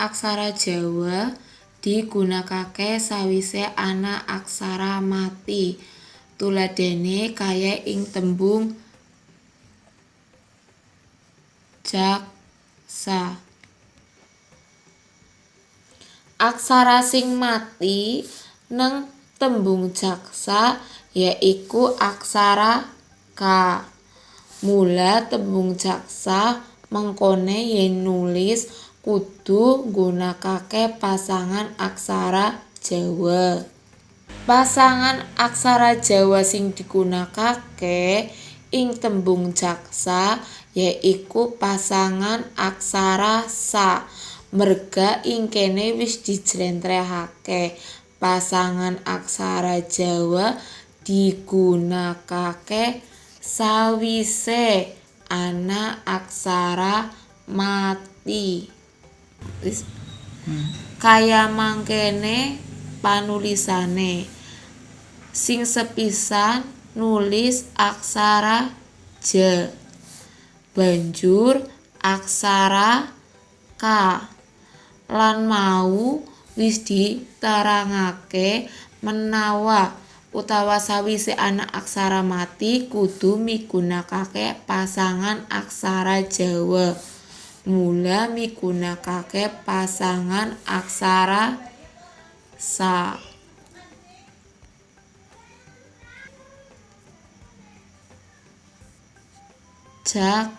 aksara Jawa digunakake sawise ana aksara mati. Tuladhane kaya ing tembung jaksa. Aksara sing mati neng tembung jaksa yaiku aksara Ka. Mula tembung jaksa mengkone yen nulis kudu nggunakake pasangan aksara Jawa. Pasangan aksara Jawa sing digunakake ing tembung jaksa yaiku pasangan aksara Sa. Merga ing kene wis dijlentrehake pasangan aksara Jawa digunakake sawise ana aksara mati. Kaya mangkene panulisane. Sing sepisan nulis aksara Ja. Banjur aksara Ka. Lan mau wis diterangake menawa utawa sawise ana aksara mati kudu migunakake pasangan aksara Jawa. Mula migunakake pasangan aksara Sa. Jaksa.